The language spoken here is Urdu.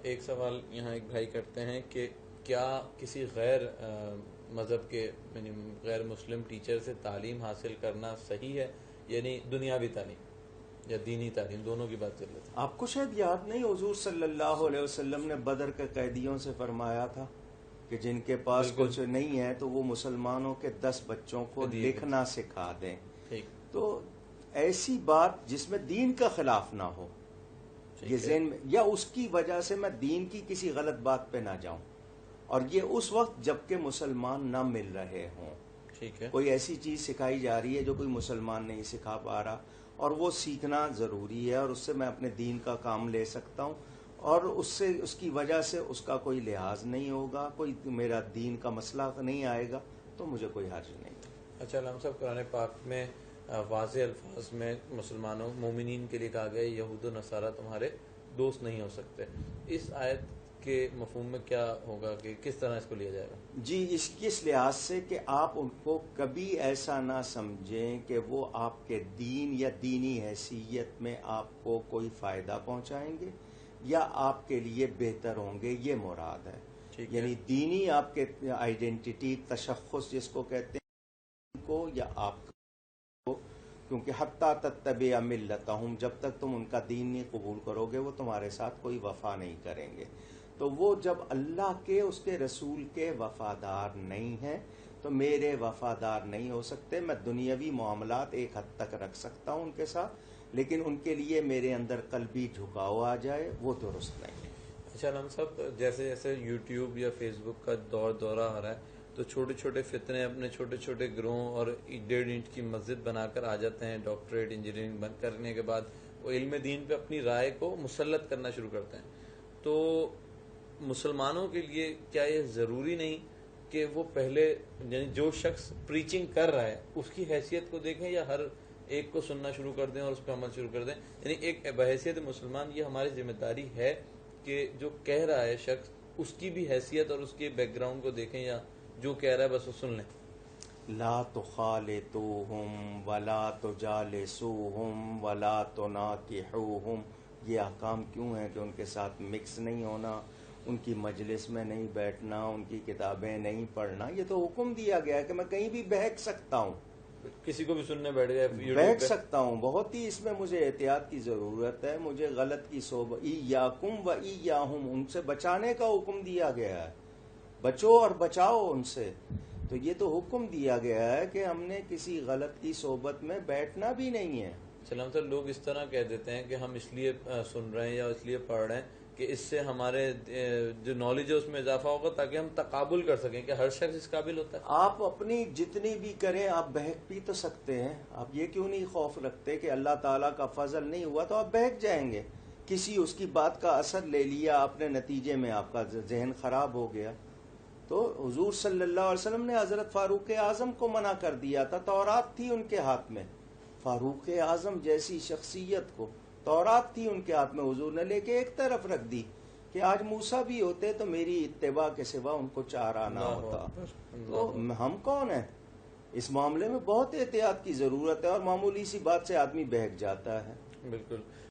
ایک سوال یہاں ایک بھائی کرتے ہیں کہ کیا کسی غیر مذہب کے یعنی غیر مسلم ٹیچر سے تعلیم حاصل کرنا صحیح ہے، یعنی دنیاوی تعلیم یا دینی تعلیم دونوں کی بات کر لیتے ہیں؟ آپ کو شاید یاد نہیں، حضور صلی اللہ علیہ وسلم نے بدر کے قیدیوں سے فرمایا تھا کہ جن کے پاس کچھ نہیں ہے تو وہ مسلمانوں کے 10 بچوں کو لکھنا سکھا دیں. تو ایسی بات جس میں دین کا خلاف نہ ہو، یہ ذہن میں، یا اس کی وجہ سے میں دین کی کسی غلط بات پہ نہ جاؤں، اور یہ اس وقت جب کہ مسلمان نہ مل رہے ہوں. ٹھیک ہے، کوئی ایسی چیز سکھائی جا رہی ہے جو کوئی مسلمان نہیں سکھا پا رہا، اور وہ سیکھنا ضروری ہے، اور اس سے میں اپنے دین کا کام لے سکتا ہوں، اور اس کی وجہ سے اس کا کوئی لحاظ نہیں ہوگا، کوئی میرا دین کا مسئلہ نہیں آئے گا، تو مجھے کوئی حرج نہیں. اچھا علامہ صاحب، قرآن پاک میں واضح الفاظ میں مسلمانوں مومنین کے لیے کہا گیا یہود و نصارہ تمہارے دوست نہیں ہو سکتے. اس آیت کے مفہوم میں کیا ہوگا کہ کس طرح اس کو لیا جائے گا؟ جی، اس لحاظ سے کہ آپ ان کو کبھی ایسا نہ سمجھیں کہ وہ آپ کے دین یا دینی حیثیت میں آپ کو کوئی فائدہ پہنچائیں گے یا آپ کے لیے بہتر ہوں گے، یہ مراد ہے. یعنی دینی آپ کے آئیڈینٹی تشخص جس کو کہتے ہیں کو، یا آپ کو، کیونکہ حتیٰ تتبع ملتہم، جب تک تم ان کا دین نہیں قبول کرو گے وہ تمہارے ساتھ کوئی وفا نہیں کریں گے. تو وہ جب اللہ کے اس کے رسول کے وفادار نہیں ہیں تو میرے وفادار نہیں ہو سکتے. میں دنیاوی معاملات ایک حد تک رکھ سکتا ہوں ان کے ساتھ، لیکن ان کے لیے میرے اندر قلبی جھکاؤ آ جائے وہ درست نہیں. اچھا علامہ صاحب، جیسے جیسے یوٹیوب یا فیس بک کا دورہ آ رہا ہے تو چھوٹے چھوٹے فتنے اپنے چھوٹے چھوٹے گروہوں اور 1.5 اینٹ کی مسجد بنا کر آ جاتے ہیں. ڈاکٹریٹ انجینئرنگ بند کرنے کے بعد وہ علم دین پہ اپنی رائے کو مسلط کرنا شروع کرتے ہیں. تو مسلمانوں کے لیے کیا یہ ضروری نہیں کہ وہ پہلے یعنی جو شخص پریچنگ کر رہا ہے اس کی حیثیت کو دیکھیں، یا ہر ایک کو سننا شروع کر دیں اور اس پہ عمل شروع کر دیں؟ یعنی ایک بحیثیت مسلمان یہ ہماری ذمہ داری ہے کہ جو کہہ رہا ہے شخص اس کی بھی حیثیت اور اس کے بیک گراؤنڈ کو دیکھیں، یا جو کہہ رہا ہے بس وہ سن لیں؟ لا تخالطوہم ولا تجالسوہم ولا تناکحوہم. یہ احکام کیوں ہیں کہ ان کے ساتھ مکس نہیں ہونا، ان کی مجلس میں نہیں بیٹھنا، ان کی کتابیں نہیں پڑھنا. یہ تو حکم دیا گیا ہے کہ میں کہیں بھی بہک سکتا ہوں، کسی کو بھی سننے بیٹھ گئے بہک سکتا ہوں. بہت ہی اس میں مجھے احتیاط کی ضرورت ہے. مجھے غلط کی صحبت، ایاکم و ایاہم، ان سے بچانے کا حکم دیا گیا ہے. بچو اور بچاؤ ان سے. تو یہ تو حکم دیا گیا ہے کہ ہم نے کسی غلط کی صحبت میں بیٹھنا بھی نہیں ہے. سلام سر، لوگ اس طرح کہہ دیتے ہیں کہ ہم اس لیے سن رہے ہیں یا اس لیے پڑھ رہے ہیں کہ اس سے ہمارے جو نالج ہے اس میں اضافہ ہوگا تاکہ ہم تقابل کر سکیں کہ ہر شخص اس قابل ہوتا ہے. آپ اپنی جتنی بھی کریں آپ بہک بھی تو سکتے ہیں. آپ یہ کیوں نہیں خوف رکھتے کہ اللہ تعالیٰ کا فضل نہیں ہوا تو آپ بہک جائیں گے؟ کسی اس کی بات کا اثر لے لیا آپ نے، نتیجے میں آپ کا ذہن خراب ہو گیا. تو حضور صلی اللہ علیہ وسلم نے حضرت فاروق اعظم کو منع کر دیا تھا. تورات تھی ان کے ہاتھ میں، فاروق اعظم جیسی شخصیت کو تورات تھی ان کے ہاتھ میں، حضور نے لے کے ایک طرف رکھ دی کہ آج موسیٰ بھی ہوتے تو میری اتباع کے سوا ان کو چارہ نہ ہوتا. تو ہم کون ہیں؟ اس معاملے میں بہت احتیاط کی ضرورت ہے، اور معمولی سی بات سے آدمی بہک جاتا ہے. بالکل.